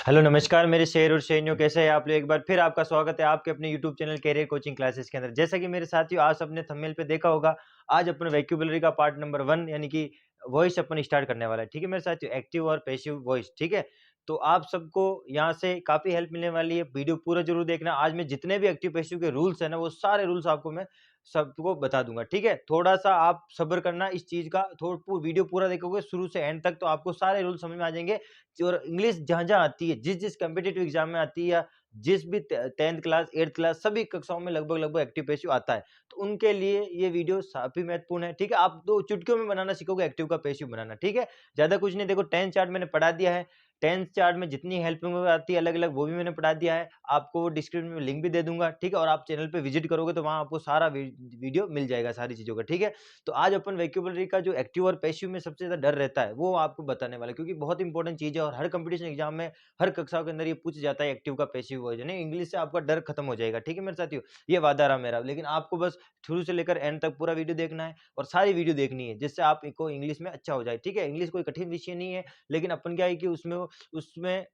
Hello नमस्कार मेरे शेर और शेरनियों, कैसे हैं आप लोग। एक बार फिर आपका स्वागत है आपके अपने YouTube channel career coaching classes के अंदर। जैसा कि मेरे साथियों आज अपने थंबनेल पे देखा होगा, आज अपन वोकैब्युलरी का पार्ट नंबर 1 यानी कि वॉइस अपन स्टार्ट करने वाला है। ठीक है मेरे साथियों, एक्टिव और पैसिव वॉइस। ठीक है, तो आप सबको यहाँ से काफी हेल्प मिलने वाली है, वीडियो पूरा जरूर देखना। आज मैं जितने भी एक्टिव पैसिव के रूल्स है ना, वो सारे रूल्स आपको मैं सबको बता दूंगा। ठीक है, थोड़ा सा आप सब्र करना इस चीज का, वीडियो पूरा देखोगे शुरू से एंड तक तो आपको सारे रूल समझ में आ जाएंगे। और इंग्लिश जहाँ-जहाँ आती है, जिस-जिस कॉम्पिटिटिव एग्जाम में आती है या जिस भी 10th क्लास, 8th क्लास सभी कक्षाओं में लगभग-लगभग एक्टिव पैसिव आता है। तो उनके लिए ये वीडियो काफ़ी महत्वपूर्ण है। ठीक है, आप 2 चुटकियों में बनाना सीखोगे एक्टिव का पैसिव बनाना। ठीक है, ज़्यादा कुछ नहीं। देखो 10 चार्ट मैंने पढ़ा दिया है। 10 चार्ट में जितनी हेल्पिंग वर्ब आती है अलग-अलग, वो भी मैंने पढ़ा दिया है। आपको वो डिस्क्रिप्शन में लिंक भी दे दूँगा। ठीक है, और आप चैनल पे विजिट करोगे तो वहाँ आपको सारा वीडियो मिल जाएगा सारी चीज़ों का। ठीक है, तो आज अपन वोकैब्युलरी का जो एक्टिव और पैसिव में सबसे ज़्यादा डर रहता है, वो आपको बताने वाला है, क्योंकि बहुत इंपॉर्टेंट चीज़ है और हर कॉम्पिटिशन एग्जाम में, हर कक्षाओं के अंदर ये पूछ जाता है एक्टिव का पैसिव वर्जन है। इंग्लिश से आपका डर खत्म हो जाएगा। ठीक है मेरे साथियों, ये वादा रहा मेरा। लेकिन आपको बस शुरू से लेकर एंड तक पूरा वीडियो देखना है और सारी वीडियो देखनी है, जिससे आपको इंग्लिश में अच्छा हो जाए। ठीक है, इंग्लिश कोई कठिन विषय नहीं है, लेकिन अपन क्या है कि उसमें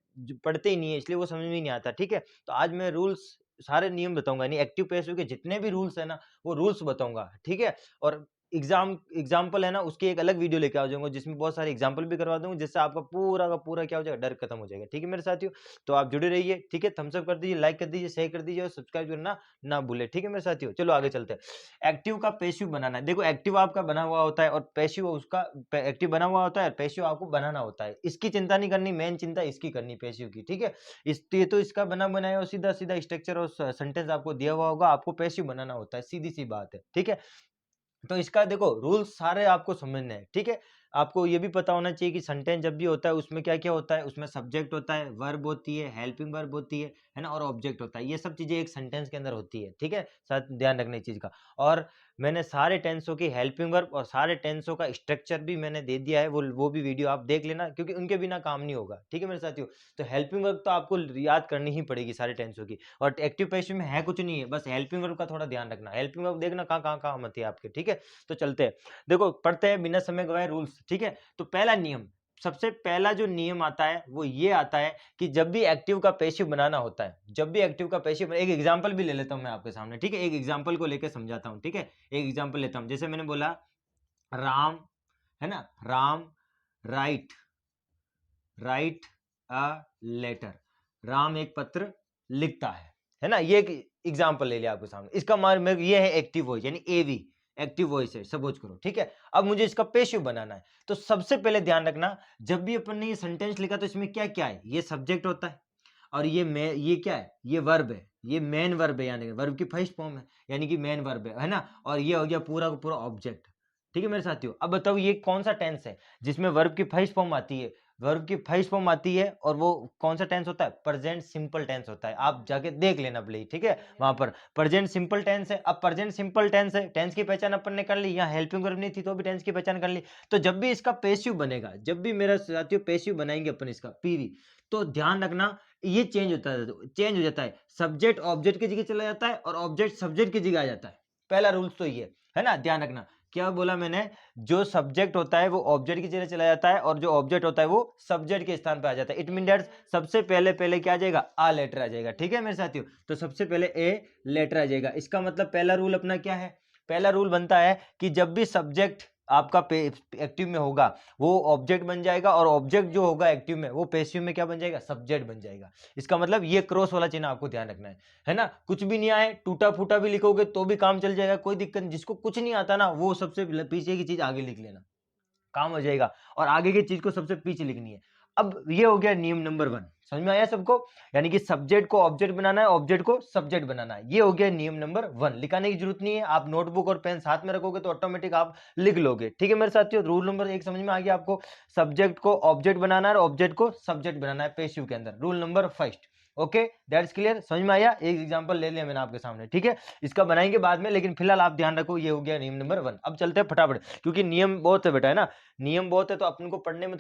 पढ़ते ही नहीं है, इसलिए वो समझ में ही नहीं आता। ठीक है, तो आज मैं रूल्स सारे नियम बताऊंगा, यानी एक्टिव पैसिव के जितने भी रूल्स है ना, वो रूल्स बताऊंगा। ठीक है, और एग्जाम्पल है ना, उसकी एक अलग वीडियो लेके आ जाऊंगा जिसमें बहुत सारे एग्जाम्पल भी करवा दूंगा, जिससे आपका पूरा का पूरा क्या हो जाएगा, डर खत्म हो जाएगा। ठीक है मेरे साथियों, तो आप जुड़े रहिए। ठीक है, थम्स अप कर दीजिए, लाइक कर दीजिए, शेयर कर दीजिए और सब्सक्राइब करना ना भूले। ठीक है मेरे साथियों, चलो आगे चलते हैं। एक्टिव का पैसिव बनाना है। देखो एक्टिव आपका बना हुआ होता है और पैसिव उसका, एक्टिव बना हुआ होता है, पैसिव आपको बनाना होता है। इसकी चिंता नहीं करनी, मेन चिंता इसकी करनी पैसिव की। ठीक है, ये तो इसका बना बनाया और सीधा सीधा स्ट्रक्चर और सेंटेंस आपको दिया हुआ होगा, आपको पैसिव बनाना होता है, सीधी सी बात है। ठीक है, तो इसका देखो रूल्स सारे आपको समझने हैं। ठीक है, आपको ये भी पता होना चाहिए कि सेंटेंस जब भी होता है उसमें क्या-क्या होता है, उसमें सब्जेक्ट होता है, वर्ब होती है, हेल्पिंग वर्ब होती है ना, और ऑब्जेक्ट होता है। ये सब चीजें एक सेंटेंस के अंदर होती है। ठीक है, साथ ध्यान रखने चीज का। और मैंने सारे टेंसों की हेल्पिंग वर्ब और सारे टेंसों का स्ट्रक्चर भी मैंने दे दिया है, वो भी वीडियो आप देख लेना, क्योंकि उनके बिना काम नहीं होगा। ठीक है मेरे साथियों, तो हेल्पिंग वर्ब तो आपको याद करनी ही पड़ेगी सारे टेंसों की। और एक्टिव पैसिव में है कुछ नहीं है, बस हेल्पिंग वर्ब का थोड़ा ध्यान रखना। हेल्पिंग वर्ब देखना कहाँ कहाँ आती है आपके। ठीक है, तो चलते हैं, देखो पढ़ते हैं बिना समय गवाए रूल्स। ठीक है, तो पहला नियम, सबसे पहला जो नियम आता है वो ये आता है कि जब भी एक्टिव का पैसिव बनाना होता है, जब भी एक्टिव का पैसिव, एक एग्जांपल भी ले लेता हूं मैं आपके सामने। ठीक है, एक एग्जांपल को लेकर समझाता हूं। ठीक है, एक एग्जांपल लेता हूं, जैसे मैंने बोला राम, है ना, Ram write write a letter, Ram एक पत्र लिखता है ना, ये एक एग्जांपल ले लिया आपके सामने। इसका मतलब ये है एक्टिव वॉइस, यानी एवी एक्टिव वॉइस है, सपोज करो। ठीक है, अब मुझे इसका पेशिव बनाना है, तो सबसे पहले ध्यान रखना, जब भी अपन ने ये सेंटेंस लिखा तो इसमें क्या क्या है, ये सब्जेक्ट होता है और ये क्या है, ये वर्ब है, ये मेन वर्ब है, यानी वर्ब की फर्स्ट फॉर्म है, यानी कि मेन वर्ब है ना, और ये हो गया पूरा का पूरा ऑब्जेक्ट। ठीक है मेरे साथियों, अब बताओ ये कौन सा टेंस है जिसमें वर्ब की फर्स्ट फॉर्म आती है, वर्ब की फर्स्ट फॉर्म आती है, और वो कौन सा टेंस होता है, प्रेजेंट सिंपल टेंस होता है। आप जाके देख लेना प्लीज। ठीक है, वहां पर प्रेजेंट सिंपल टेंस है। अब प्रेजेंट सिंपल टेंस है, टेंस की पहचान अपन ने कर ली, यहाँ हेल्पिंग वर्ब नहीं थी तो भी टेंस की पहचान कर ली। तो जब भी इसका पेसिव बनेगा, जब भी मेरा साथियों पेसिव बनाएंगे अपन इसका पीवी, तो ध्यान रखना ये चेंज होता है, चेंज हो जाता है, सब्जेक्ट ऑब्जेक्ट की जगह चला जाता है और ऑब्जेक्ट सब्जेक्ट की जगह आ जाता है। पहला रूल तो ये है ना, ध्यान रखना। क्या बोला मैंने, जो सब्जेक्ट होता है वो ऑब्जेक्ट की जगह चला जाता है और जो ऑब्जेक्ट होता है वो सब्जेक्ट के स्थान पर आ जाता है। इट मीन दैट सबसे पहले पहले क्या आ जाएगा, आ लेटर आ जाएगा। ठीक है मेरे साथियों, तो सबसे पहले ए लेटर आ जाएगा। इसका मतलब पहला रूल अपना क्या है, पहला रूल बनता है कि जब भी सब्जेक्ट आपका एक्टिव में होगा वो ऑब्जेक्ट बन जाएगा, और ऑब्जेक्ट जो होगा एक्टिव में वो पैसिव में क्या बन जाएगा, सब्जेक्ट बन जाएगा। इसका मतलब ये क्रॉस वाला चिन्ह आपको ध्यान रखना है ना। कुछ भी नहीं आए, टूटा फूटा भी लिखोगे तो भी काम चल जाएगा, कोई दिक्कत नहीं। जिसको कुछ नहीं आता ना, वो सबसे पीछे की चीज आगे लिख लेना, काम हो जाएगा, और आगे की चीज को सबसे पीछे लिखनी है। अब ये हो गया नियम नंबर 1, समझ में आया सबको, यानी कि सब्जेक्ट को ऑब्जेक्ट बनाना है, ऑब्जेक्ट को सब्जेक्ट बनाना है। ये हो गया नियम नंबर 1, लिखाने की जरूरत नहीं है, आप नोटबुक और पेन साथ में रखोगे तो ऑटोमेटिक आप लिख लोगे। ठीक है मेरे साथियों, रूल नंबर 1 समझ में आ गया आपको, सब्जेक्ट को ऑब्जेक्ट बनाना है और ऑब्जेक्ट को सब्जेक्ट बनाना है पैसिव के अंदर, rule number 1। Okay, that's clear, समझ में आया। एक एग्जांपल ले लिया मैंने आपके सामने। ठीक है, इसका बनाएंगे बाद में, लेकिन फिलहाल आप ध्यान रखो, ये हो गया नियम नंबर 1। अब चलते हैं फटाफट, क्योंकि नियम बहुत है बेटा, है ना, नियम बहुत है, तो अपन को पढ़ने में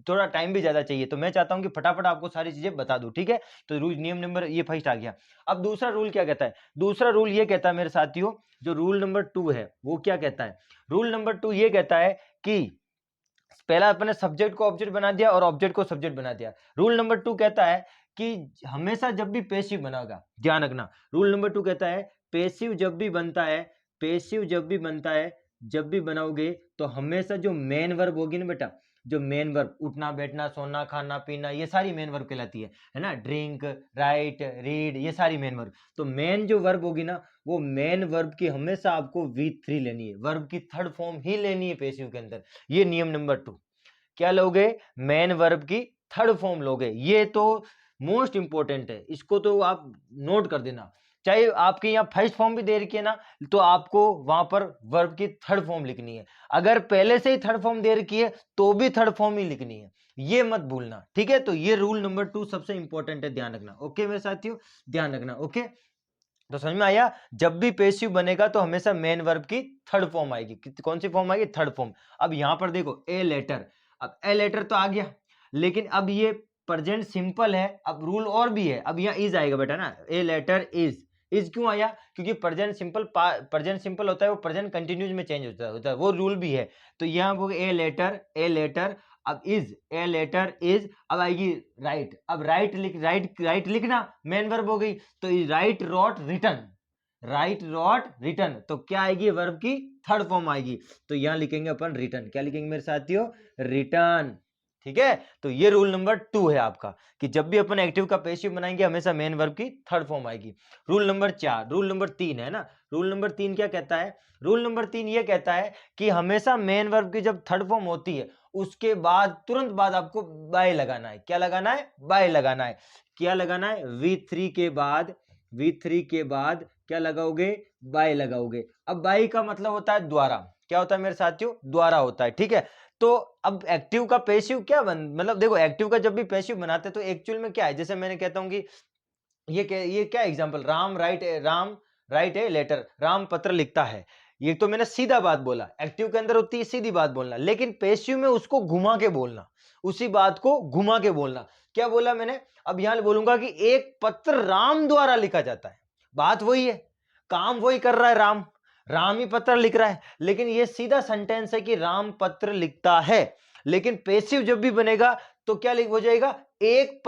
थोड़ा टाइम भी ज्यादा चाहिए, तो मैं चाहता हूं कि फटाफट आपको सारी चीजें बता दूं। ठीक है, तो रूल नियम नंबर ये फर्स्ट आ गया। अब दूसरा रूल क्या कहता है, दूसरा रूल ये कहता है मेरे साथियों, जो रूल नंबर 2 है वो क्या कहता है, रूल नंबर 2 ये कहता है कि पहला अपने सब्जेक्ट को ऑब्जेक्ट बना दिया और ऑब्जेक्ट को सब्जेक्ट बना दिया। रूल नंबर 2 कहता है कि हमेशा जब भी पैसिव बनेगा, ध्यान रखना, रूल नंबर 2 कहता है पैसिव जब भी बनता है, पैसिव जब भी बनता है, जब भी बनाओगे तो हमेशा जो मेन वर्ब होगी ना बेटा, जो मेन वर्ब, उठना बैठना सोना खाना पीना, ये सारी मेन वर्ब कहलाती है ना, ड्रिंक राइट रीड, ये सारी मेन वर्ब। तो मेन जो वर्ब होगी ना, वो मेन वर्ब की हमेशा आपको V3 लेनी है, वर्ब की थर्ड फॉर्म ही लेनी है पैसिव के अंदर। ये नियम नंबर 2, क्या लोगे, मेन वर्ब की थर्ड फॉर्म लोगे। ये तो मोस्ट इंपॉर्टेंट है, इसको तो आप नोट कर देना। चाहे आपके यहाँ फर्स्ट फॉर्म भी दे रखी है ना, तो आपको वहां पर वर्ब की थर्ड फॉर्म लिखनी है। अगर पहले से ही थर्ड फॉर्म दे रखी है तो भी थर्ड फॉर्म ही लिखनी है, ये मत भूलना, ठीक है। तो ये रूल नंबर 2 सबसे इंपॉर्टेंट है, ध्यान रखना। ओके मेरे साथियों, ध्यान रखना। ओके, तो समझ में आया, जब भी पैसिव बनेगा तो हमेशा मेन वर्ब की थर्ड फॉर्म आएगी। कौन सी फॉर्म आएगी, थर्ड फॉर्म। अब यहां पर देखो ए लेटर, अब ए लेटर तो आ गया, लेकिन अब ये प्रेजेंट सिंपल है, अब रूल और भी है। अब यहाँ इज आएगा बेटा ना, ए लेटर इज क्यों आया, क्योंकि प्रेजेंट सिंपल होता है वो प्रेजेंट कंटिन्यूज में चेंज होता है, वो रूल भी है। तो यहाँ वो ए लेटर, अब इज, ए लेटर इज, अब आएगी राइट, अब राइट लिखना मेन वर्ब हो गई, तो राइट रोट रिटर्न, तो क्या आएगी, वर्ब की थर्ड फॉर्म आएगी। तो यहां लिखेंगे अपन रिटर्न, क्या लिखेंगे मेरे साथियों, रिटर्न, ठीक है। तो ये रूल नंबर 2 है आपका, कि जब भी अपन एक्टिव का पैसिव बनाएंगे हमेशा मेन वर्ब की थर्ड फॉर्म आएगी। रूल नंबर 4, रूल नंबर 3 है ना, रूल नंबर 3 क्या कहता है, रूल नंबर 3 ये कहता है कि हमेशा मेन वर्ब की जब थर्ड फॉर्म होती है उसके बाद तुरंत बाद आपको बाय लगाना है। क्या लगाना है, बाय लगाना है। क्या लगाना है, V3 के बाद क्या लगाओगे, बाय लगाओगे। अब बाय का मतलब होता है द्वारा, क्या होता है मेरे साथियों, द्वारा होता है, ठीक है। तो अब एक्टिव का पैसिव क्या मतलब देखो, एक्टिव का जब भी पैसिव बनाते हैं तो एक्चुअल में क्या है, जैसे मैंने कहता हूं कि ये क्या एग्जांपल, राम राइट है लेटर, राम पत्र लिखता है, ये तो मैंने सीधा बात बोला, एक्टिव के अंदर होती है सीधी बात बोलना, लेकिन पैसिव में उसको घुमा के बोलना, उसी बात को घुमा के बोलना। क्या बोला मैंने, अब यहां बोलूंगा कि एक पत्र राम द्वारा लिखा जाता है, बात वही है, काम वही कर रहा है, राम ही पत्र लिख रहा है, लेकिन ये सीधा सेंटेंस है कि राम पत्र लिखता है। लेकिन पैसिव जब भी बनेगा तो क्या लिख हो जाएगा, एक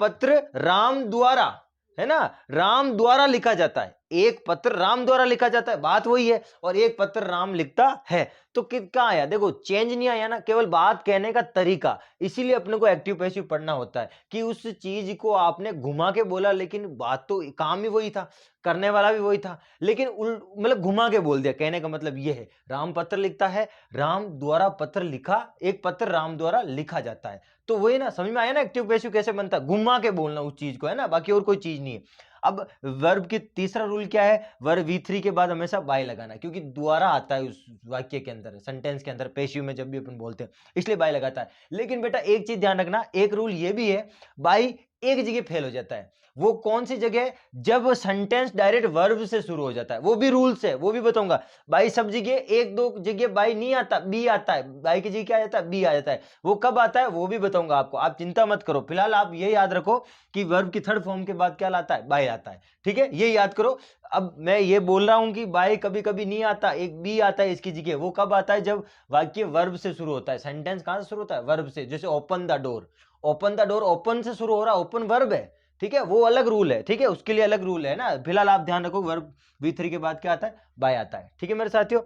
पत्र राम द्वारा, है ना, राम द्वारा लिखा जाता है, एक पत्र राम द्वारा लिखा जाता है, बात वही है, और एक पत्र राम लिखता है। तो क्या आया, देखो चेंज नहीं आया ना, केवल बात कहने का तरीका। इसीलिए अपने को एक्टिव पैसिव पढ़ना होता है कि उस चीज को आपने घुमा के बोला, लेकिन बात तो काम ही वही था, करने वाला भी वही था, लेकिन मतलब घुमा के बोल दिया। कहने का मतलब यह है, राम पत्र लिखता है, राम द्वारा पत्र लिखा, एक पत्र राम द्वारा लिखा जाता है। तो वही ना, समझ में आया ना एक्टिव पैसिव कैसे बनता है, घुमा के बोलना उस चीज को, है ना, बाकी और कोई चीज नहीं है। अब वर्ब की तीसरा रूल क्या है, वर्ब V3 के बाद हमेशा बाय लगाना, क्योंकि द्वारा आता है उस वाक्य के अंदर, सेंटेंस के अंदर, पैसिव में जब भी अपन बोलते हैं, इसलिए बाय लगाता है। लेकिन बेटा एक चीज ध्यान रखना, एक रूल ये भी है, बाय एक जगह फेल हो जाता है। वो कौन सी जगह, जब सेंटेंस डायरेक्ट वर्ब से शुरू हो जाता है, वो भी रूल्स है, वो भी बताऊंगा। बाई सब जगह, एक दो जगह बाई नहीं आता, बी आता है, बाई की जगह क्या आ जाता है, बी आ जाता है। वो कब आता है वो भी बताऊंगा आपको, आप चिंता मत करो, फिलहाल आप ये याद रखो कि वर्ब की थर्ड फॉर्म के बाद क्या लाता है, बाय आता है, ठीक है, ये याद करो। अब मैं ये बोल रहा हूं कि बाय कभी कभी नहीं आता, एक बी आता है इसकी जगह, वो कब आता है, जब वाक्य वर्ब से शुरू होता है। सेंटेंस कहां से शुरू होता है, वर्ब से। जैसे ओपन द डोर, ओपन से शुरू हो रहा है, ओपन वर्ब है, ठीक है, वो अलग रूल है, ठीक है, उसके लिए अलग रूल है ना। फिलहाल आप ध्यान रखो, वर्ब V3 के बाद क्या आता है, बाय आता है, ठीक है मेरे साथियों।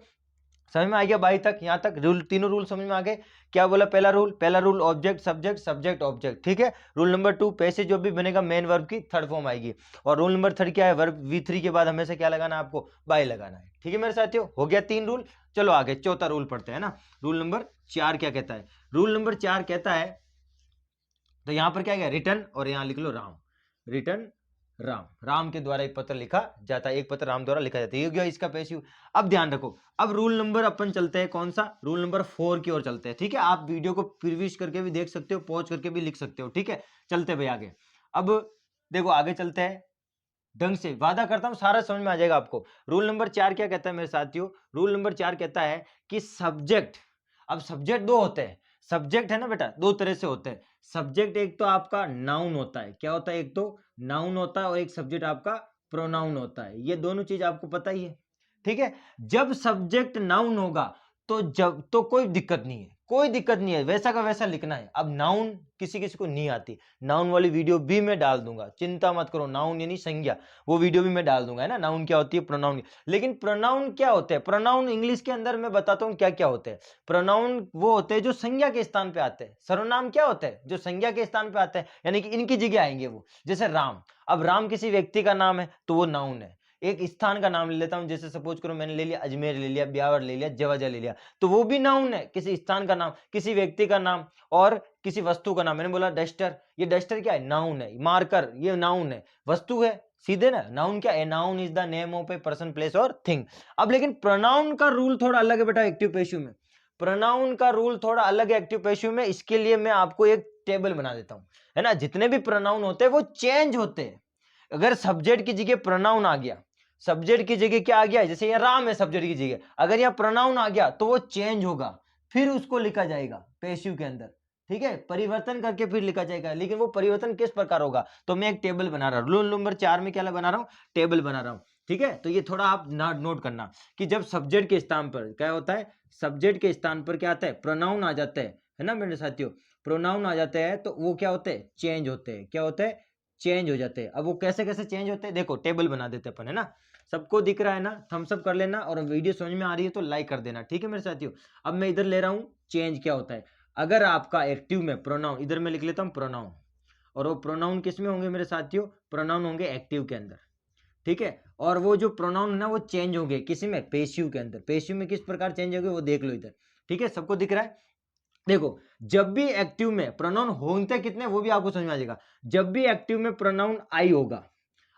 समझ में आ गया बाई तक, यहां तक रूल, तीनों रूल समझ में आ गए। क्या बोला, पहला रूल ऑब्जेक्ट सब्जेक्ट ऑब्जेक्ट, ठीक है। रूल नंबर 2, पैसे जो भी बनेगा मेन वर्ब की थर्ड फॉर्म आएगी। और रूल नंबर 3 क्या है, वर्ब V3 के बाद हमेशा क्या लगाना है, आपको बाय लगाना है, ठीक है मेरे साथियों। हो गया 3 रूल। चलो आगे चौथा रूल पढ़ते हैं ना। रूल नंबर 4 क्या कहता है, रूल नंबर 4 कहता है, तो यहां पर क्या है, रिटर्न, और यहां लिख लो राम, रिटर्न राम के द्वारा एक पत्र लिखा जाता है, एक पत्र राम द्वारा लिखा जाता है, ये गया इसका पैसिव। अब ध्यान रखो, अब रूल नंबर अपन चलते हैं, कौन सा, रूल नंबर 4 की ओर चलते हैं, ठीक है। आप वीडियो को प्रीवियस करके भी देख सकते हो, पॉज करके भी लिख सकते हो, ठीक है। चलते भाई आगे। अब देखो आगे चलते हैं, ढंग से वादा करता हूं सारा समझ में आ जाएगा आपको। रूल नंबर 4 क्या कहता है मेरे साथियों, रूल नंबर 4 कहता है कि सब्जेक्ट, अब सब्जेक्ट दो होते हैं, सब्जेक्ट है ना बेटा, दो तरह से होते हैं सब्जेक्ट। एक तो आपका नाउन होता है, क्या होता है, एक तो नाउन होता है, और एक सब्जेक्ट आपका प्रोनाउन होता है। ये दोनों चीज आपको पता ही है, ठीक है। जब सब्जेक्ट नाउन होगा तो कोई दिक्कत नहीं है, कोई दिक्कत नहीं है, वैसा का वैसा लिखना है। अब नाउन किसी किसी को नहीं आती, नाउन वाली वीडियो भी मैं डाल दूंगा, चिंता मत करो। नाउन यानी संज्ञा, वो वीडियो भी मैं डाल दूंगा, है ना। नाउन क्या होती है, प्रोनाउन। लेकिन प्रोनाउन क्या होते हैं, प्रोनाउन इंग्लिश के अंदर मैं बताता हूँ क्या क्या होते हैं। प्रोनाउन वो होते हैं जो संज्ञा के स्थान पे आते हैं। सर्वनाम क्या होते हैं, जो संज्ञा के स्थान पे आते हैं, यानी कि इनकी जगह आएंगे वो। जैसे राम, अब राम किसी व्यक्ति का नाम है तो वो नाउन है। एक स्थान का नाम ले लेता हूं, जैसे सपोज करो मैंने ले लिया अजमेर, ले लिया ब्यावर, ले लिया जवाजा, ले लिया, तो वो भी नाउन है। किसी स्थान का नाम, किसी व्यक्ति का नाम और किसी वस्तु का नाम। मैंने बोला डस्टर, ये डस्टर क्या है, नाउन है। मार्कर, ये नाउन है, वस्तु है, सीधे ना। नाउन क्या है, noun is the name of a person, place और थिंग। अब लेकिन प्रोनाउन का रूल थोड़ा अलग है बेटा एक्टिव पैसिव में। प्रोनाउन का रूल थोड़ा अलग है एक्टिव पैसिव में। इसके लिए मैं आपको एक टेबल बना देता हूं, है ना। जितने भी प्रोनाउन होते हैं वो चेंज होते हैं। अगर सब्जेक्ट की जगह प्रोनाउन आ गया, सब्जेक्ट की जगह क्या आ गया, जैसे ये राम है सब्जेक्ट की जगह, अगर यहाँ प्रोनाउन आ गया तो वो चेंज होगा, फिर उसको लिखा जाएगा पैसिव के अंदर। ठीक है, परिवर्तन करके फिर लिखा जाएगा। लेकिन वो परिवर्तन किस प्रकार होगा, तो मैं एक टेबल बना रहा हूं। रूल नंबर 4 में क्या बना रहा हूं, टेबल बना रहा हूं। ठीक है, तो ये थोड़ा आप नोट करना कि जब सब्जेक्ट के स्थान पर क्या होता है, सब्जेक्ट के स्थान पर क्या आता है, प्रोनाउन आ जाता है ना मेरे साथियों। प्रोनाउन आ जाते हैं तो वो क्या होते हैं, चेंज होते हैं। क्या होते हैं, चेंज हो जाते हैं। अब वो कैसे कैसे चेंज होते हैं, देखो टेबल बना देते अपन, है ना। सबको दिख रहा है ना, थम्स अप कर लेना, और वीडियो समझ में आ रही है तो लाइक कर देना। ठीक है मेरे साथियों, अब मैं इधर ले रहा हूं चेंज क्या होता है। अगर आपका एक्टिव में प्रोनाउन, इधर मैं लिख लेता हूं प्रोनाउन, और वो प्रोनाउन किस में होंगे मेरे साथियों, प्रोनाउन होंगे एक्टिव के अंदर। ठीक है, और वो जो प्रोनाउन है ना वो चेंज होंगे किसी में, पैसिव के अंदर। पैसिव में किस प्रकार चेंज होंगे वो देख लो इधर। ठीक है, सबको दिख रहा है। देखो, जब भी एक्टिव में प्रोनाउन होते कितने वो भी आपको समझ में आ जाएगा। जब भी एक्टिव में प्रोनाउन आई होगा,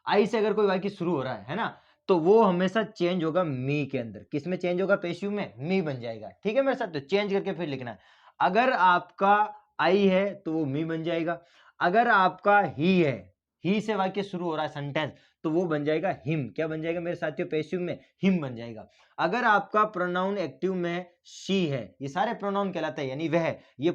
आई से अगर कोई वाक्य शुरू हो रहा है ना, तो वो हमेशा चेंज होगा मी के अंदर। किस में चेंज होगा, पैसिव में, मी बन जाएगा। ठीक है मेरे साथ, तो चेंज करके फिर लिखना है। अगर आपका आई है तो वो मी बन जाएगा। अगर आपका ही है, ही से वाक्य शुरू हो रहा है सेंटेंस, तो वो बन जाएगा हिम। क्या बन जाएगा मेरे साथियों, पैसिव में हिम बन जाएगा। अगर आपका प्रोनाउन एक्टिव में शी है, ये सारे प्रोनाउन कहलाते हैं, यानी वह, ये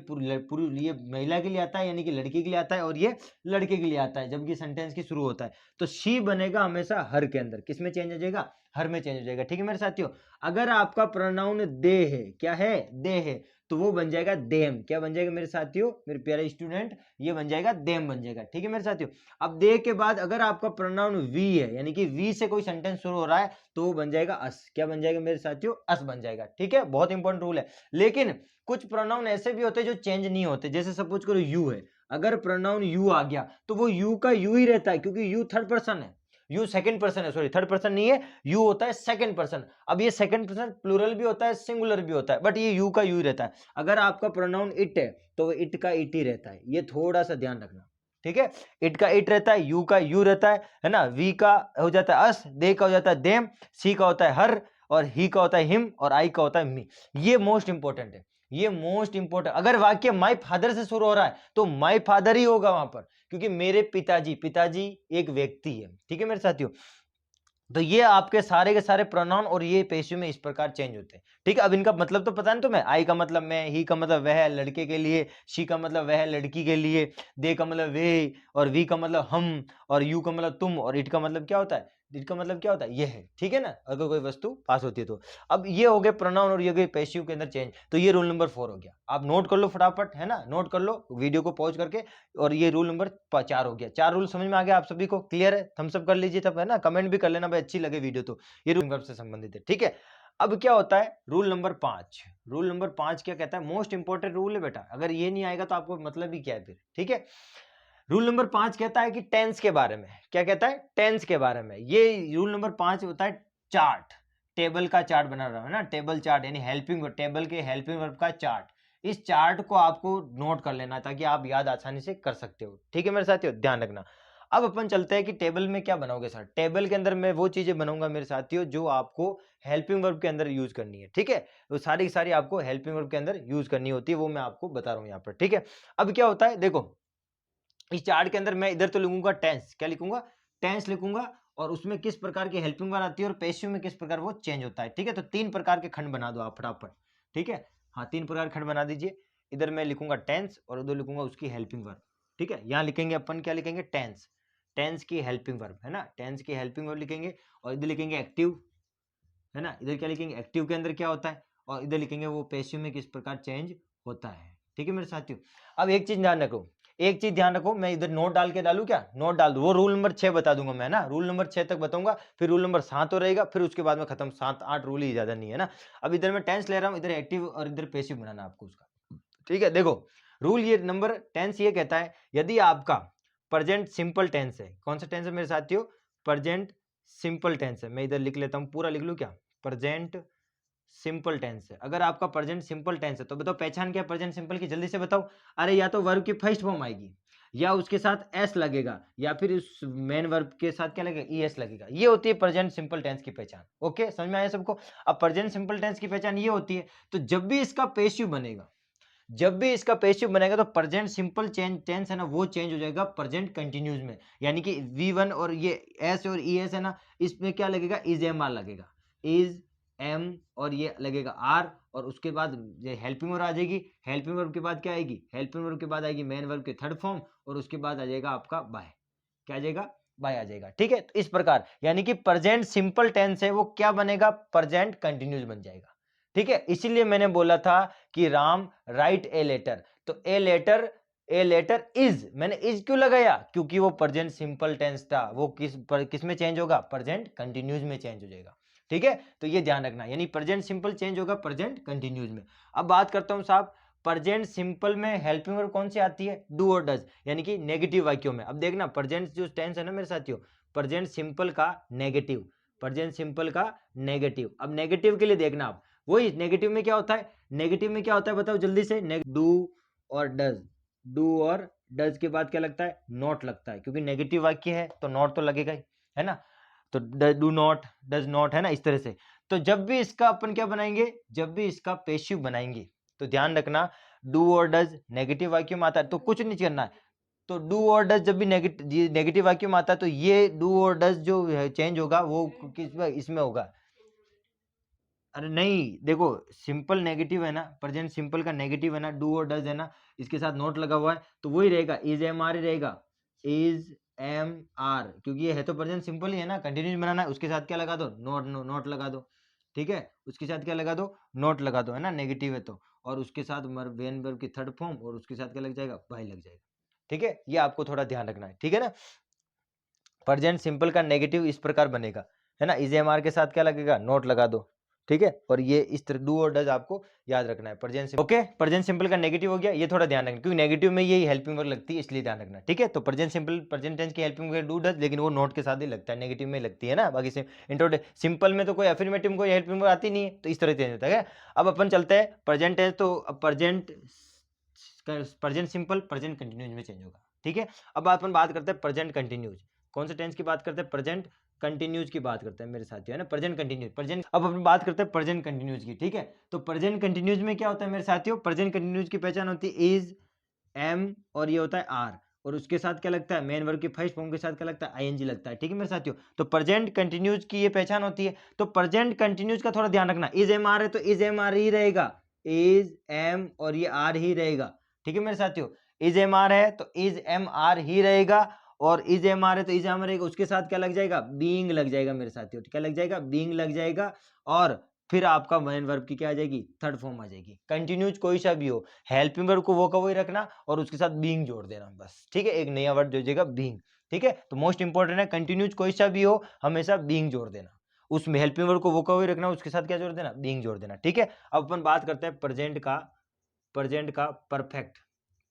महिला के लिए आता है, यानी कि लड़की के लिए आता है, और ये लड़के के लिए आता है जबकि सेंटेंस की शुरू होता है, तो शी बनेगा हमेशा हर के अंदर। किस में चेंज हो जाएगा, हर में चेंज हो जाएगा। ठीक है मेरे साथियों, अगर आपका प्रोनाउन दे है, क्या है, दे है, तो वो बन जाएगा देम। क्या बन जाएगा मेरे साथियों, मेरे प्यारे स्टूडेंट, ये बन जाएगा देम बन जाएगा। ठीक है मेरे साथियों, अब दे के बाद अगर आपका प्रोनाउन वी है, यानी कि वी से कोई सेंटेंस शुरू हो रहा है, तो वो बन जाएगा अस। क्या बन जाएगा मेरे साथियों, अस बन जाएगा। ठीक है, बहुत इंपॉर्टेंट रूल है। लेकिन कुछ प्रोनाउन ऐसे भी होते हैं जो चेंज नहीं होते, जैसे सपोज करो यू है, अगर प्रोनाउन यू आ गया तो वो यू का यू ही रहता है, क्योंकि यू थर्ड पर्सन है, यू सेकंड पर्सन है, सॉरी थर्ड पर्सन नहीं है, यू होता है सेकंड पर्सन। अब ये सेकंड पर्सन प्लूरल भी होता है, सिंगुलर भी होता है, बट ये यू का यू ही रहता है। अगर आपका प्रोनाउन इट है तो इट का इट ही रहता है, ये थोड़ा सा ध्यान रखना। ठीक है, इट का इट रहता है, यू का यू रहता है ना। वी का हो जाता है अस, दे का हो जाता है देम, सी का होता है हर, और ही का होता है हिम, और आई का होता है मी। ये मोस्ट इंपॉर्टेंट है, ये मोस्ट इंपॉर्टेंट। अगर वाक्य माय फादर से शुरू हो रहा है तो माय फादर ही होगा वहां पर, क्योंकि मेरे पिताजी, पिताजी एक व्यक्ति है। ठीक है मेरे साथियों, तो ये आपके सारे के सारे प्रोनाउन और ये पैसिव में इस प्रकार चेंज होते हैं। ठीक है, अब इनका मतलब तो पता नहीं तुम्हें, आई का मतलब मैं, ही का मतलब वह लड़के के लिए, शी का मतलब वह लड़की के लिए, दे का मतलब वे, और वी का मतलब हम, और यू का मतलब तुम, और इट का मतलब क्या होता है, इट का मतलब क्या होता है, ये है। ठीक है ना, अगर कोई वस्तु पास होती है तो। अब ये हो गए प्रोनाउन और ये हो गए पैसिव के अंदर चेंज। तो ये रूल नंबर 4 हो गया, आप नोट कर लो फटाफट, है ना, नोट कर लो वीडियो को पॉज करके। और ये रूल नंबर 4 हो गया। 4 रूल समझ में आ गया आप सभी को, क्लियर है, थम्स अप कर लीजिए तब, है ना, कमेंट भी कर लेना भाई अच्छी लगे वीडियो तो। ये रूल नंबर से संबंधित है। ठीक है, अब क्या होता है रूल नंबर 5। रूल नंबर 5 क्या कहता है, मोस्ट इंपॉर्टेंट रूल है बेटा, अगर ये नहीं आएगा तो आपको मतलब ही क्या है फिर। ठीक है, रूल नंबर 5 कहता है कि टेंस के बारे में। क्या कहता है, टेंस के बारे में। ये रूल नंबर 5 होता है चार्ट, टेबल का चार्ट बना रहा है ना, टेबल चार्ट यानी हेल्पिंग, टेबल के हेल्पिंग वर्ब का चार्ट। इस चार्ट को आपको नोट कर लेना ताकि आप याद आसानी से कर सकते हो। ठीक है मेरे साथियों, ध्यान रखना। अब अपन चलते हैं कि टेबल में क्या बनाओगे सर। टेबल के अंदर मैं वो चीजें बनाऊंगा मेरे साथियों जो आपको हेल्पिंग वर्ब के अंदर यूज करनी है। ठीक है, तो सारी की सारी आपको हेल्पिंग वर्ब के अंदर यूज करनी होती है, वो मैं आपको बता रहा हूं यहाँ पर। ठीक है, अब क्या होता है देखो, इस चार्ट के अंदर मैं इधर तो लिखूंगा टेंस, क्या लिखूंगा, टेंस लिखूंगा, और उसमें किस प्रकार की हेल्पिंग वर्ब आती है और पैसिव में किस प्रकार वो चेंज होता है। ठीक है, तो 3 प्रकार के खंड बना दो आप फटाफट। ठीक है, हाँ 3 प्रकार खंड बना दीजिए। इधर मैं लिखूंगा टेंस और उधर लिखूंगा उसकी हेल्पिंग वर्ब। ठीक है, यहाँ लिखेंगे अपन, क्या लिखेंगे, टेंस, टेंस की हेल्पिंग वर्ब, है ना, टेंस की हेल्पिंग वर्ब लिखेंगे। और इधर लिखेंगे एक्टिव, है ना, इधर क्या लिखेंगे, एक्टिव के अंदर क्या होता है, और इधर लिखेंगे वो पैसिव में किस प्रकार चेंज होता है। ठीक है मेरे साथियों, अब एक चीज ध्यान रखो, एक चीज ध्यान रखो, मैं इधर नोट डाल के डालू क्या, नोट डाल दू, वो रूल नंबर 6 बता दूंगा मैं ना, रूल नंबर 6 तक बताऊंगा, फिर रूल नंबर 7 हो रहेगा, फिर उसके बाद में खत्म, 7-8 रूल ही ज्यादा नहीं है ना। अब इधर मैं टेंस ले रहा हूं, इधर एक्टिव और इधर पैसिव बनाना आपको उसका। ठीक है, देखो रूल ये नंबर टेंस ये कहता है, यदि आपका प्रेजेंट सिंपल टेंस है, कौन सा टेंस है मेरे साथियों, प्रेजेंट सिंपल टेंस है, मैं इधर लिख लेता हूं, पूरा लिख लूं क्या, प्रेजेंट सिंपल टेंस है। अगर आपका प्रेजेंट सिंपल टेंस है तो बताओ पहचान क्या है प्रेजेंट सिंपल की, जल्दी से बताओ। अरे या तो वर्ब की फर्स्ट फॉर्म आएगी, या उसके साथ एस लगेगा, या फिर उस मेन वर्ब के साथ क्या लगेगा, ईएस लगेगा। ये होती है प्रेजेंट सिंपल टेंस की पहचान। ओके, समझ में आया सबको। अब प्रेजेंट सिंपल टेंस की पहचान ये होती है, तो जब भी इसका पेसिव बनेगा, जब भी इसका पेसिव बनेगा, तो प्रेजेंट सिंपल टेंस है ना, वो चेंज हो जाएगा प्रेजेंट कंटिन्यूस में। यानी कि V1 और ये एस और ईएस है ना, इसमें क्या लगेगा, इज एम आर लगेगा, इज एम और ये लगेगा आर, और उसके बाद ये हेल्पिंग वर्ब आ जाएगी, हेल्पिंग वर्ब के बाद क्या आएगी, हेल्पिंग वर्ब के बाद आएगी मेन वर्ब के थर्ड फॉर्म, और उसके बाद आ जाएगा आपका बाय, क्या आ जाएगा, बाय आ जाएगा। ठीक है, तो इस प्रकार यानी कि प्रेजेंट सिंपल टेंस है वो क्या बनेगा, प्रेजेंट कंटिन्यूस बन जाएगा। ठीक है, इसीलिए मैंने बोला था कि राम राइट ए लेटर, तो ए लेटर इज, मैंने इज क्यों लगाया, क्योंकि वो प्रेजेंट सिंपल टेंस था, वो किस में चेंज होगा, प्रेजेंट कंटिन्यूस में चेंज हो जाएगा। ठीक है, तो ये ध्यान रखना, यानी प्रेजेंट सिंपल चेंज होगा प्रेजेंट कंटिन्यूस में। अब बात करता हूं साहब, प्रेजेंट सिंपल में हेल्पिंग वर्ब कौन सी आती है, डू और डज, यानी कि नेगेटिव वाक्यों में। अब देखना प्रेजेंट जो टेंस है ना मेरे साथियों, प्रेजेंट सिंपल का नेगेटिव, प्रेजेंट सिंपल का नेगेटिव। अब नेगेटिव के लिए देखना आप, वही नेगेटिव में क्या होता है, नेगेटिव में क्या होता है बताओ जल्दी से, डू और डज, डू और डज के बाद क्या लगता है, नॉट लगता है, क्योंकि नेगेटिव वाक्य है तो नॉट तो लगेगा ही, है ना। तो डू नॉट, डज नॉट, है ना, इस तरह से। तो जब भी इसका अपन क्या बनाएंगे, जब भी इसका पेसिव बनाएंगे, तो ध्यान रखना डू और डज नेगेटिव वाक्य में आता है तो कुछ नहीं करना है, तो डू और डज जब भी नेगेटिव वाक्य में आता है तो ये डू और डज जो चेंज होगा वो किस इसमें होगा, अरे नहीं देखो, सिंपल नेगेटिव है ना, प्रेजेंट सिंपल का नेगेटिव है ना, डू और डज है ना, इसके साथ नोट लगा हुआ है, तो वही रहेगा, इज एम आर ही रहेगा, इज एम आर, क्योंकि ये है तो प्रेजेंट सिंपल ही है ना, कंटिन्यूस बनाना है, उसके साथ क्या लगा दो, नोट लगा दो। ठीक है, उसके साथ क्या लगा दो, नोट लगा दो, है ना, नेगेटिव है तो, और उसके साथ वेन वर्ब की थर्ड फॉर्म, और उसके साथ क्या लग जाएगा, बाय लग जाएगा। ठीक है, ये आपको थोड़ा ध्यान रखना है। ठीक है ना, प्रेजेंट सिंपल का नेगेटिव इस प्रकार बनेगा, है ना, इज एम आर के साथ क्या लगेगा, नोट लगा दो। ठीक है, और ये इस तरह डू और डज आपको याद रखना है present simple. Okay, present simple का नेगेटिव हो गया, ये थोड़ा ध्यान रखना, क्योंकि नेगेटिव में यही हेल्पिंग वर्ब लगती है, इसलिए ध्यान रखना। ठीक है, तो प्रेजेंट सिंपल प्रेजेंट टेंस की हेल्पिंग वर्ब डू डज, लेकिन वो नोट के साथ ही लगता है, नेगेटिव में लगती है ना, बाकी से सिंपल में तो कोई अफर्मेटिव कोई हेल्पिंग वर्ब आती नहीं है, तो इस तरह चेंज होता है। अब अपन चलते हैं प्रेजेंट टेंस, तो प्रेजेंट सिंपल प्रेजेंट कंटिन्यूस में चेंज होगा। ठीक है, अब अपन बात करते हैं प्रेजेंट कंटिन्यूस, कौन से टेंस की बात करते हैं, प्रेजेंट कंटिन्यूस की बात करते हैं मेरे साथियों, है ना, प्रेजेंट कंटिन्यूस, प्रेजेंट। अब अपन बात करते हैं प्रेजेंट कंटिन्यूस की। ठीक है, तो प्रेजेंट कंटिन्यूस में क्या होता है मेरे साथियों, प्रेजेंट कंटिन्यूस की पहचान होती है इज, एम और ये होता है आर, और उसके साथ क्या लगता है, मेन वर्ब की फर्स्ट फॉर्म के साथ क्या लगता है, आईएनजी लगता है। ठीक है मेरे साथियों, तो प्रेजेंट कंटिन्यूस की ये पहचान होती है। तो प्रेजेंट कंटिन्यूस का थोड़ा ध्यान रखना, इज एम आर है तो इज एम आर ही रहेगा, इज एम और ये आर ही रहेगा। ठीक है मेरे साथियों, इज एम आर है तो इज एम आर ही रहेगा, और इज एम आर है तो इज एम आर रहेगा, उसके साथ क्या लग जाएगा, बीइंग लग जाएगा मेरे साथियों, क्या लग जाएगा, बीइंग लग जाएगा, और फिर आपका मेन वर्ब की क्या आ जाएगी, थर्ड फॉर्म आ जाएगी। कंटिन्यूज कोई सा भी हो, हेल्पिंग वर्ब को वो का वही रखना, और उसके साथ बीइंग जोड़ देना बस। ठीक है, एक नया वर्ड जो जाएगा बीइंग। ठीक है, तो मोस्ट इंपॉर्टेंट है, कंटिन्यूज कोई सा भी हो हमेशा बीइंग जोड़ देना, उसमें हेल्पिंग वर्ब को वो का वही रखना, उसके साथ क्या जोड़ देना, बीइंग जोड़ देना। ठीक है, अब अपन बात करते हैं प्रेजेंट का परफेक्ट,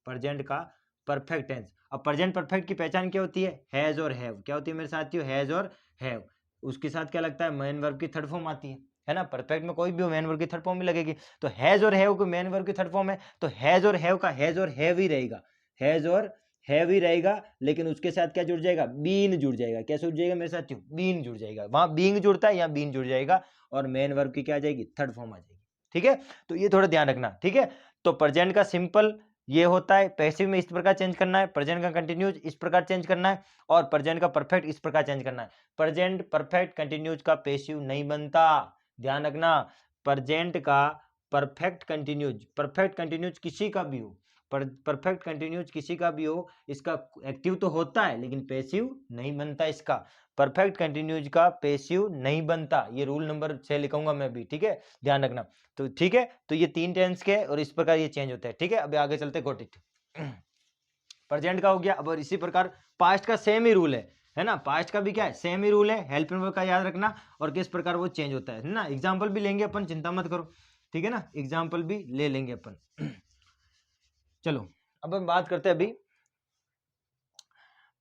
प्रेजेंट का परफेक्ट टेंस। अब प्रेजेंट परफेक्ट की पहचान क्या होती है, हैज और हैव, क्या होती है मेरे साथियों, हैज और हैव, उसके साथ क्या लगता है, मेन वर्ब की थर्ड फॉर्म आती है ना, परफेक्ट में कोई भी हो मेन वर्ब की थर्ड फॉर्म भी लगेगी, तो हैज और हैव को मेन वर्ब की थर्ड फॉर्म है, तो हैज और हैव का हैज और हैव ही रहेगा, हैज और हैव ही रहेगा, लेकिन उसके साथ क्या जुड़ जाएगा, बीन जुड़ जाएगा, क्या जुड़ जाएगा मेरे साथियों, बीन जुड़ जाएगा, वहां बीइंग जुड़ता है, यहाँ बीन जुड़ जाएगा, और मेन वर्ब की क्या आ जाएगी, थर्ड फॉर्म आ जाएगी। ठीक है, तो ये थोड़ा ध्यान रखना। ठीक है, तो प्रेजेंट का सिंपल ये होता है, पैसिव में इस प्रकार चेंज करना है, प्रेजेंट का कंटिन्यूज इस प्रकार चेंज करना है, और प्रेजेंट का परफेक्ट इस प्रकार चेंज करना है। प्रेजेंट परफेक्ट कंटिन्यूज का पैसिव नहीं बनता, ध्यान रखना, प्रेजेंट का परफेक्ट कंटिन्यूज किसी का भी हो, परफेक्ट कंटिन्यूज किसी का भी हो, इसका एक्टिव तो होता है लेकिन पैसिव नहीं बनता। इसका परफेक्ट कंटिन्यूज का पैसिव नहीं बनता। ये रूल नंबर 6 लिखूंगा मैं भी, ठीक है, ध्यान रखना। तो ठीक है, तो ये 3 टेंस के और इस प्रकार ये चेंज होता है, ठीक है। अभी आगे चलते, गॉट इट। प्रेजेंट का हो गया। अब इसी प्रकार पास्ट का सेम ही रूल है ना, पास्ट का भी क्या है, सेम ही रूल है, हेल्पिंग वर्ब का याद रखना और किस प्रकार वो चेंज होता है ना। एग्जाम्पल भी लेंगे अपन, चिंता मत करो, ठीक है ना, एग्जाम्पल भी ले लेंगे अपन। चलो अब हम बात करते हैं, अभी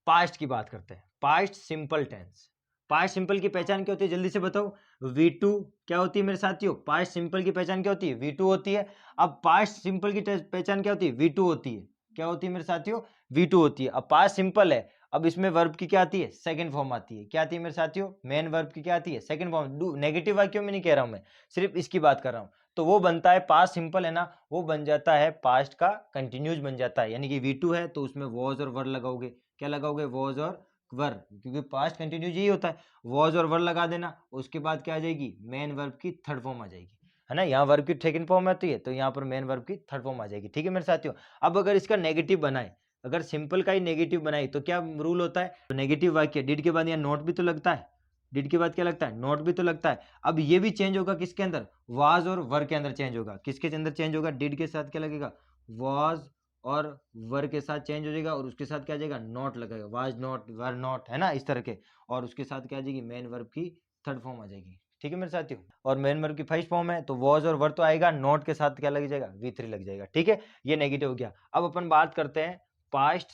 पास्ट की बात करते हैं। Past simple tense, past simple की पहचान क्या होती है, जल्दी से बताओ। V2 क्या होती है मेरे साथियों, पास्ट सिंपल की पहचान क्या होती है, V2 होती है। अब पास्ट सिंपल की पहचान क्या होती है, V2 होती है। क्या होती है मेरे साथियों, V2 होती है। अब पास्ट सिंपल है, अब इसमें वर्ब की क्या आती है, सेकंड फॉर्म आती है। क्या आती है मेरे साथियों, मेन वर्ब की क्या आती है, सेकंड फॉर्म। नेगेटिव वाक्यों में नहीं कह रहा हूं मैं, सिर्फ इसकी बात कर रहा हूं। तो वो बनता है, पास्ट सिंपल है ना, वो बन जाता है पास्ट का कंटिन्यूज बन जाता है। यानी कि V2 है तो उसमें वॉज और वर लगाओगे। क्या लगाओगे, वॉज और वर, क्योंकि पास्ट कंटिन्यूज यही होता है, वॉज और वर लगा देना। उसके बाद क्या आ जाएगी, मेन वर्ब की थर्ड फॉर्म आ जाएगी, है ना। यहाँ वर्ब की सेकंड फॉर्म आती है तो यहाँ पर मेन वर्ब की थर्ड फॉर्म आ जाएगी, ठीक है मेरे साथियों। अब अगर इसका नेगेटिव बनाए, अगर सिंपल का ही नेगेटिव बनाए तो क्या रूल होता है, तो नेगेटिव वाक्य डिड के बाद यहाँ नोट भी तो लगता है, डिड के बाद क्या लगता है, नोट भी तो लगता है। अब ये भी चेंज होगा किसके अंदर, वाज और वर के अंदर चेंज होगा। किसके अंदर चेंज होगा, डिड के साथ क्या लगेगा, वाज और वर के साथ चेंज हो जाएगा और उसके साथ क्या आ जाएगा, नॉट लगेगा, वाज नॉट वर नॉट, है ना, इस तरह के। और उसके साथ क्या आ जाएगी, मेन वर्ब की थर्ड फॉर्म आ जाएगी, ठीक है मेरे साथियों। और मेन वर्ब की फर्स्ट फॉर्म है तो वॉज और वर तो आएगा, नॉट के साथ क्या लग जाएगा, V3 लग जाएगा, ठीक है। ये नेगेटिव हो गया। अब अपन बात करते हैं पास्ट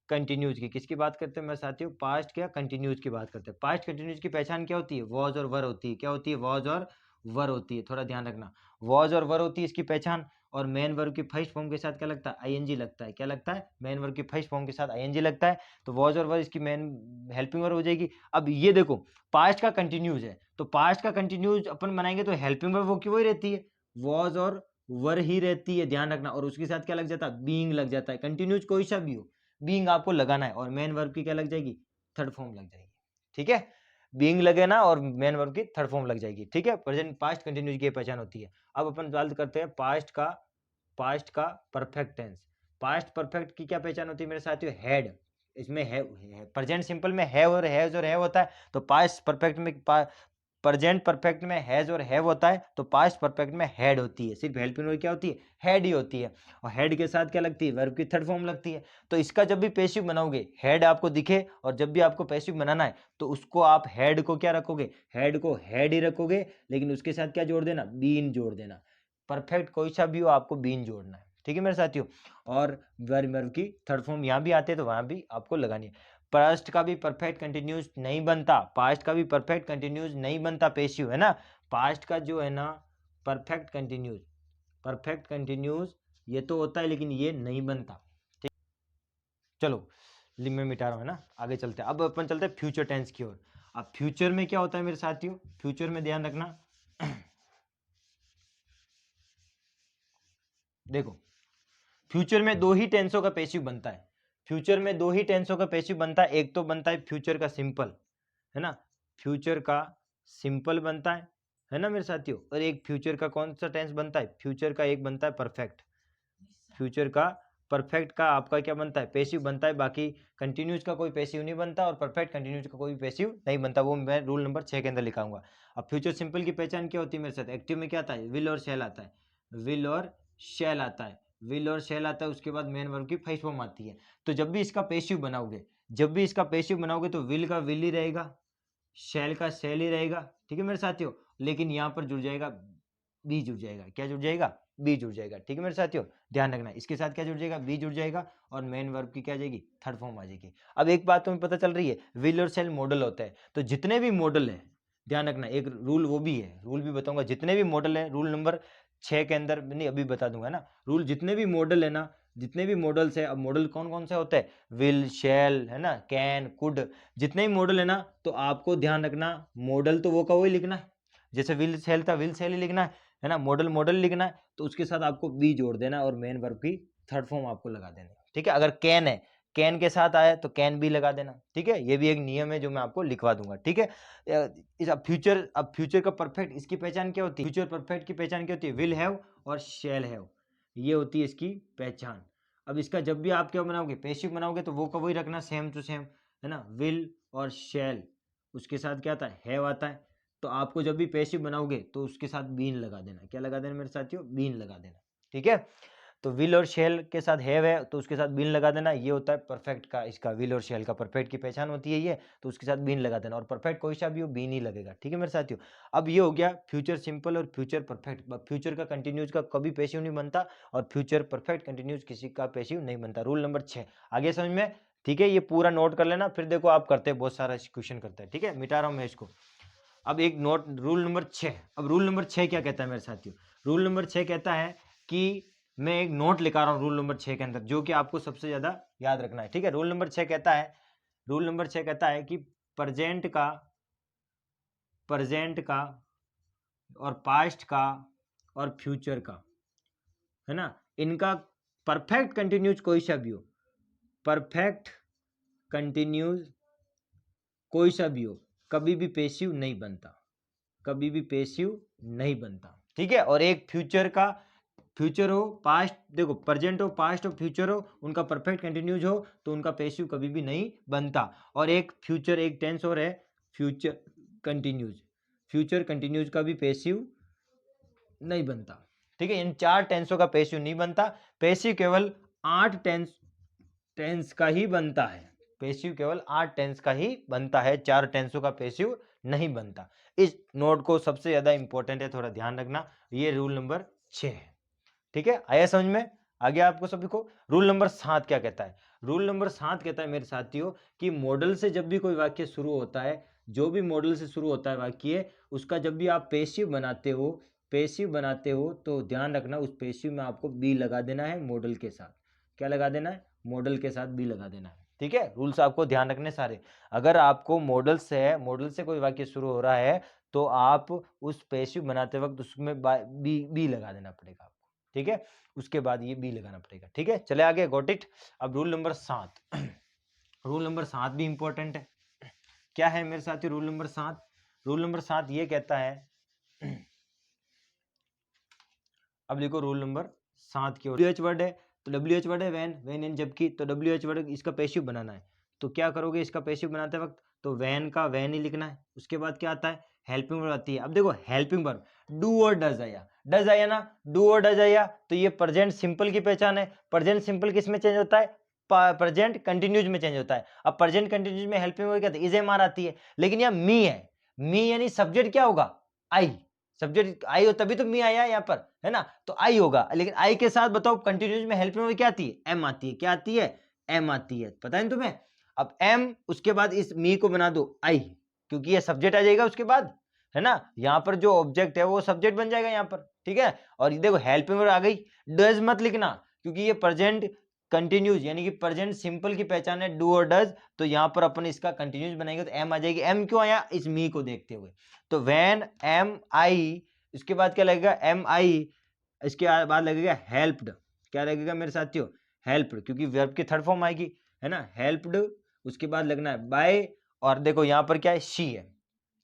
कंटिन्यूज की। किसकी बात करते हैं मेरे साथियों, पास्ट क्या कंटिन्यूज की बात करते हैं। पास्ट कंटिन्यूज की पहचान क्या होती है, वॉज और वर होती है। क्या होती है, वॉज और वर होती है, थोड़ा ध्यान रखना, वॉज और वर होती है इसकी पहचान। और मेन वर्ब की फर्स्ट फॉर्म के साथ क्या लगता है, ING लगता है। क्या लगता है, मेन वर्ब की फर्स्ट फॉर्म के साथ ING लगता है। तो वॉज और वर इसकी मेन हेल्पिंग वर्ब हो जाएगी। अब ये देखो, पास्ट का कंटिन्यूज है तो पास्ट का कंटिन्यूज अपन बनाएंगे तो हेल्पिंग वर्ब वो की वही रहती है, वॉज और वर ही रहती है, ध्यान रखना। और उसके साथ क्या लग जाता है, बीइंग लग जाता है। कंटिन्यूज कोई सा भी हो, बीइंग आपको लगाना है और मेन वर्ब की क्या लग जाएगी, थर्ड फॉर्म लग जाएगी, ठीक है। बीइंग लगे ना और मेन वर्ब की थर्ड फॉर्म लग जाएगी, ठीक है। प्रेजेंट पास्ट कंटिन्यूज की पहचान होती है। अब अपन बात करते हैं पास्ट का परफेक्ट टेंस। पास्ट परफेक्ट की क्या पहचान होती है मेरे साथियों, हैड। इसमें है, प्रेजेंट सिंपल में है और हैज और हैव होता है, तो पास्ट परफेक्ट में प्रेजेंट परफेक्ट में हैज और हैव होता है, तो पास्ट परफेक्ट में हैड होती है। सिर्फ हेल्पिंग वर्ब क्या होती है, हैड ही होती है। और हैड के साथ क्या लगती है, वर्ब की थर्ड फॉर्म लगती है। तो इसका जब भी पैसिव बनाओगे, हैड आपको दिखे और जब भी आपको पैसिव बनाना है तो उसको आप हैड को क्या रखोगे, हैड को हैड ही रखोगे, लेकिन उसके साथ क्या जोड़ देना, बीन जोड़ देना। परफेक्ट कोई सा भी हो आपको बीन जोड़ना है, ठीक है मेरे साथियों। और वर्ब की थर्ड फॉर्म यहाँ भी आते हैं तो वहां भी आपको लगानी है। पास्ट का भी परफेक्ट कंटिन्यूस नहीं बनता, पास्ट का भी परफेक्ट कंटिन्यूस नहीं बनता पैसिव, है ना। पास्ट का जो है ना परफेक्ट कंटिन्यूस ये तो होता है लेकिन ये नहीं बनता, ठीक। चलो मैं मिटा रहा हूँ, है ना, आगे चलते हैं। अब अपन चलते हैं फ्यूचर टेंस की ओर। अब फ्यूचर में क्या होता है मेरे साथियों, फ्यूचर में ध्यान रखना देखो, फ्यूचर में दो ही टेंसों का पैसिव बनता है। फ्यूचर में दो ही टेंसों का पैसिव बनता है, एक तो बनता है फ्यूचर का सिंपल, है ना, फ्यूचर का सिंपल बनता है ना मेरे साथियों। और एक फ्यूचर का कौन सा टेंस बनता है, फ्यूचर का एक बनता है परफेक्ट। फ्यूचर का परफेक्ट का आपका क्या बनता है, पैसिव बनता है। बाकी कंटिन्यूज का कोई पैसिव नहीं बनता और परफेक्ट कंटिन्यूज का कोई पैसिव नहीं बनता, वो मैं रूल नंबर 6 के अंदर लिखाऊंगा। अब फ्यूचर सिंपल की पहचान क्या होती है मेरे साथ, एक्टिव में क्या आता है, विल और शैल आता है, विल और शैल आता है, विल और शैल आता है। उसके बाद मेन वर्ब की फर्स्ट फॉर्म आती है। तो जब भी इसका पैसिव बनाओगे, जब भी इसका पैसिव बनाओगे तो विल का विल ही रहेगा, शैल का शैल ही रहेगा, ठीक है मेरे साथियों। लेकिन यहाँ पर जुड़ जाएगा, बी जुड़ जाएगा। क्या जुड़ जाएगा, बी जुड़ जाएगा, ठीक है मेरे साथियों, ध्यान रखना। इसके साथ क्या जुड़ जाएगा, बी जुड़ जाएगा और मेन वर्ब की क्या आ जाएगी, थर्ड फॉर्म आ जाएगी। अब एक बात तुम्हें पता चल रही है, विल और शैल मॉडल होता है, तो जितने भी मॉडल है, ध्यान रखना, एक रूल वो भी है, रूल भी बताऊंगा। जितने भी मॉडल है, रूल नंबर 6 के अंदर नहीं, अभी बता दूंगा ना रूल। जितने भी मॉडल है ना, जितने भी मॉडल्स है, अब मॉडल कौन कौन से होते हैं, विल, शैल, है ना, कैन, कुड, जितने भी मॉडल है ना, तो आपको ध्यान रखना, मॉडल तो वो का वही लिखना है। जैसे विल शैल था, विल शैल ही लिखना है ना, मॉडल मॉडल लिखना है, तो उसके साथ आपको बी जोड़ देना और मेन वर्ब की थर्ड फॉर्म आपको लगा देना, ठीक है। अगर कैन है, कैन के साथ आया तो कैन भी लगा देना, ठीक है। ये भी एक नियम है जो मैं आपको लिखवा दूंगा, ठीक है। अब फ्यूचर का परफेक्ट इसकी पहचान क्या होती है, फ्यूचर परफेक्ट की पहचान क्या होती है, विल हैव और शैल हैव। ये होती है इसकी पहचान। अब इसका जब भी आप क्या बनाओगे, पैसिव बनाओगे, तो वो का वही रखना सेम टू सेम, है ना। विल और शैल, उसके साथ क्या आता है, हैव आता है। तो आपको जब भी पैसिव बनाओगे तो उसके साथ बीन लगा देना। क्या लगा देना मेरे साथियों, बीन लगा देना, ठीक है। तो विल और शेल के साथ हैव है तो उसके साथ बीन लगा देना। ये होता है परफेक्ट का, इसका विल और शेल का परफेक्ट की पहचान होती है ये, तो उसके साथ बीन लगा देना। और परफेक्ट कोई सा भी हो, बीन ही लगेगा, ठीक है मेरे साथियों। अब ये हो गया फ्यूचर सिंपल और फ्यूचर परफेक्ट। फ्यूचर का कंटिन्यूज का कभी पैसिव नहीं बनता, और फ्यूचर परफेक्ट कंटिन्यूज किसी का पैसिव नहीं बनता। रूल नंबर 6 आगे समझ में, ठीक है। ये पूरा नोट कर लेना, फिर देखो आप करते हैं बहुत सारा क्वेश्चन करते हैं, ठीक है। मिटा रहा हूं मैं इसको। अब एक नोट, रूल नंबर 6। अब रूल नंबर 6 क्या कहता है मेरे साथियों, रूल नंबर 6 कहता है कि मैं एक नोट लिखा रहा हूं रूल नंबर 6 के अंदर, जो कि आपको सबसे ज्यादा याद रखना है, ठीक है। रूल नंबर 6 कहता है, रूल नंबर 6 कहता है कि प्रेजेंट का और पास्ट का और फ्यूचर का, है ना, इनका परफेक्ट कंटिन्यूज कोई सा भी हो, परफेक्ट कंटिन्यूज कोई सा भी हो, कभी भी पैसिव नहीं बनता, कभी भी पैसिव नहीं बनता, ठीक है। और एक फ्यूचर का, फ्यूचर हो पास्ट, देखो प्रेजेंट हो पास्ट हो फ्यूचर हो, उनका परफेक्ट कंटिन्यूज हो तो उनका पैसिव कभी भी नहीं बनता। और एक फ्यूचर, एक टेंस और है फ्यूचर कंटिन्यूज, फ्यूचर कंटिन्यूज का भी पैसिव नहीं बनता, ठीक है। इन 4 टेंसों का पैसिव नहीं बनता। पैसिव केवल 8 टेंस का ही बनता है, पैसिव केवल 8 टेंस का ही बनता है, 4 टेंसों का पैसिव नहीं बनता। इस नोट को सबसे ज्यादा इंपॉर्टेंट है, थोड़ा ध्यान रखना। ये रूल नंबर 6 है, ठीक है। आया समझ में, आगे आपको सभी को। रूल नंबर 7 क्या कहता है, रूल नंबर 7 कहता है मेरे साथियों कि मॉडल से जब भी कोई वाक्य शुरू होता है, जो भी मॉडल से शुरू होता है वाक्य, उसका जब भी आप पैसिव बनाते हो, पैसिव बनाते हो, तो ध्यान रखना उस पैसिव में आपको बी लगा देना है मॉडल के साथ। क्या लगा देना है, मॉडल के साथ बी लगा देना है, ठीक है। रूल्स आपको ध्यान रखने सारे। अगर आपको मॉडल से कोई वाक्य शुरू हो रहा है तो आप उस पैसिव बनाते वक्त उसमें बी लगा देना पड़ेगा आपको, ठीक है। उसके बाद ये बी लगाना पड़ेगा, ठीक है। चले आगे, गॉट इट। अब रूल नंबर 7 रूल नंबर 7 भी इंपॉर्टेंट है। क्या है मेरे साथी रूल नंबर 7, रूल नंबर 7 ये कहता है, अब देखो रूल नंबर 7 की ओर WH वर्ड है, तो WH वर्ड है वेन एंड जबकि, तो WH वर्ड इसका पैसिव बनाना है। तो क्या करोगे इसका पैसिव बनाते वक्त, तो वैन का वैन ही लिखना है। उसके बाद क्या आता है, हेल्पिंग वर्ब आती है। अब देखो हेल्पिंग वर्ब डू और डज आया, डज आया ना, डू और डज आया, तो ये प्रेजेंट सिंपल की पहचान है। प्रेजेंट सिंपल किस में चेंज होता है, प्रेजेंट कंटिन्यूज में चेंज होता है। अब प्रेजेंट कंटिन्यूज में हेल्पिंग वर्ब क्या है, इज एम आर आती है, लेकिन यहाँ मी है, मी यानी सब्जेक्ट क्या होगा, आई, सब्जेक्ट आई हो तभी तो मी आया यहाँ पर, है ना, तो आई होगा। लेकिन आई के साथ बताओ कंटिन्यूज में हेल्पिंग वर्ब क्या आती है, एम आती है। क्या आती है, एम आती है, पता है तुम्हें। अब एम, उसके बाद इस मी को बना दो आई, क्योंकि ये सब्जेक्ट आ जाएगा उसके बाद, है ना। यहाँ पर जो ऑब्जेक्ट है वो सब्जेक्ट बन जाएगा यहाँ पर, ठीक है। और ये देखो हेल्पिंग वर्ब आ गई, डज मत लिखना, क्योंकि ये प्रेजेंट कंटिन्यूज यानी कि प्रेजेंट सिंपल की पहचान है डू और डज, तो यहाँ पर अपन इसका कंटिन्यूज बनाएंगे तो एम आ जाएगी। एम क्यों आया, इस मी को देखते हुए, तो व्हेन एम आई, इसके बाद क्या लगेगा, एम आई, इसके बाद लगेगा हेल्प्ड। क्या लगेगा मेरे साथियों, हेल्प्ड, क्योंकि वर्ब की थर्ड फॉर्म आएगी, है ना, हेल्प्ड। उसके बाद लगना है बाय, और देखो यहाँ पर क्या है, शी है,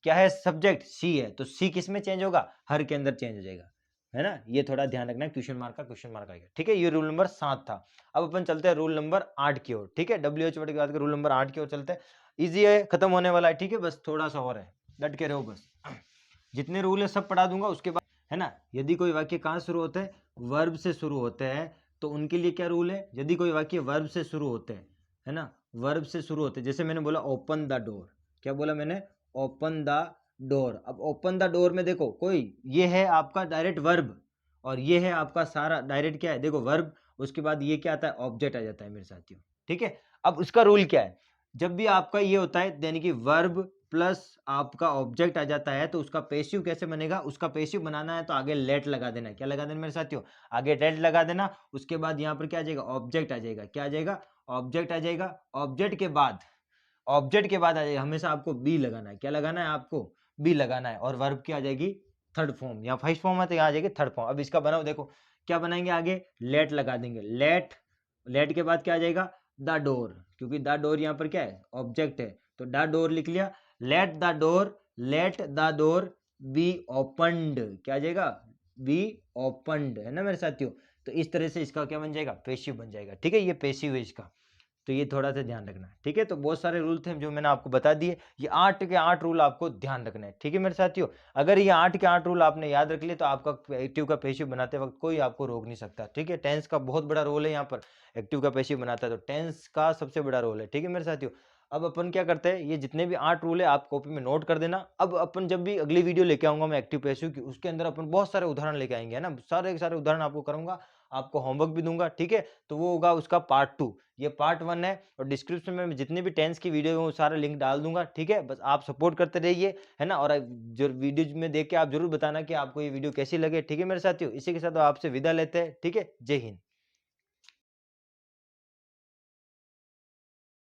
क्या है सब्जेक्ट, सी है, तो सी किस में चेंज होगा, हर के अंदर चेंज हो जाएगा, है ना। ये थोड़ा ध्यान रखना, क्वेश्चन मार्क आएगा, ठीक है। ये रूल नंबर 7 था। अब अपन चलते हैं रूल नंबर 8 की ओर, ठीक है। WH वर्ड के बाद रूल नंबर 8 की ओर चलते हैं। इजी है, खत्म होने वाला है, ठीक है, बस थोड़ा सा और है, डट के रहो बस। जितने रूल है सब पढ़ा दूंगा उसके बाद, है ना। यदि कोई वाक्य कहाँ शुरू होते हैं, वर्ब से शुरू होते हैं, तो उनके लिए क्या रूल है, यदि कोई वाक्य वर्ब से शुरू होते हैं, है ना, वर्ब से शुरू होते हैं, जैसे मैंने बोला ओपन द डोर, क्या बोला मैंने, ओपन द डोर। अब ओपन द डोर में देखो कोई, ये है आपका डायरेक्ट वर्ब, और ये है आपका सारा डायरेक्ट क्या है, देखो वर्ब, उसके बाद ये क्या आता है, ऑब्जेक्ट आ जाता है मेरे साथियों, ठीक है। अब उसका रूल क्या है, जब भी आपका ये होता है यानी कि वर्ब प्लस आपका ऑब्जेक्ट आ जाता है, तो उसका पैसिव कैसे बनेगा, उसका पैसिव बनाना है तो आगे लेट लगा देना है। क्या लगा देना मेरे साथियों, आगे लेट लगा देना। उसके बाद यहाँ पर क्या आ जाएगा, ऑब्जेक्ट आ जाएगा। क्या आ जाएगा, ऑब्जेक्ट आ जाएगा। ऑब्जेक्ट के बाद आ जाएगा, हमेशा आपको बी लगाना है। क्या लगाना है, आपको बी लगाना है। और वर्ब की आ जाएगी थर्ड फॉर्म, या फर्स्ट फॉर्म है तो यहाँ आ जाएगी थर्ड फॉर्म। अब इसका बनाओ, देखो क्या बनाएंगे, आगे लेट लगा देंगे, लेट, लेट के बाद क्या आ जाएगा, द डोर, क्योंकि द डोर यहाँ पर क्या है, ऑब्जेक्ट है, तो द डोर लिख लिया। Let the door be opened, क्या आ जाएगा, बी ओपन्ड, है ना मेरे साथियों। तो तो इस तरह से इसका क्या बन जाएगा, पैसिव बन जाएगा। ठीक है, ये पैसिव है इसका, तो ये थोड़ा सा ध्यान रखना है। ठीक है, तो बहुत सारे रूल थे जो मैंने आपको बता दिए, ये 8 के 8 रूल आपको ध्यान रखना है। ठीक है मेरे साथियों, अगर ये 8 के 8 रूल आपने याद रख लिए तो आपका एक्टिव का पैसिव बनाते वक्त कोई आपको रोक नहीं सकता। ठीक है, टेंस का बहुत बड़ा रोल है यहाँ पर, एक्टिव का पैसिव बनाता है तो टेंस का सबसे बड़ा रोल है। ठीक है मेरे साथियों, अब अपन क्या करते हैं, ये जितने भी 8 रूल है आप कॉपी में नोट कर देना। अब अपन जब भी अगली वीडियो लेके आऊंगा मैं एक्टिव पैसिव की, उसके अंदर अपन बहुत सारे उदाहरण लेके आएंगे, है ना, सारे के सारे उदाहरण आपको करूंगा, आपको होमवर्क भी दूंगा। ठीक है, तो वो होगा उसका पार्ट 2, ये पार्ट 1 है, और डिस्क्रिप्शन में जितने भी टेंस की वीडियो है वो सारे लिंक डाल दूंगा। ठीक है, बस आप सपोर्ट करते रहिए, है ना, और जो वीडियो में देख के आप जरूर बताना कि आपको ये वीडियो कैसी लगे। ठीक है मेरे साथियों, इसी के साथ आपसे विदा लेते हैं। ठीक है, जय हिंद।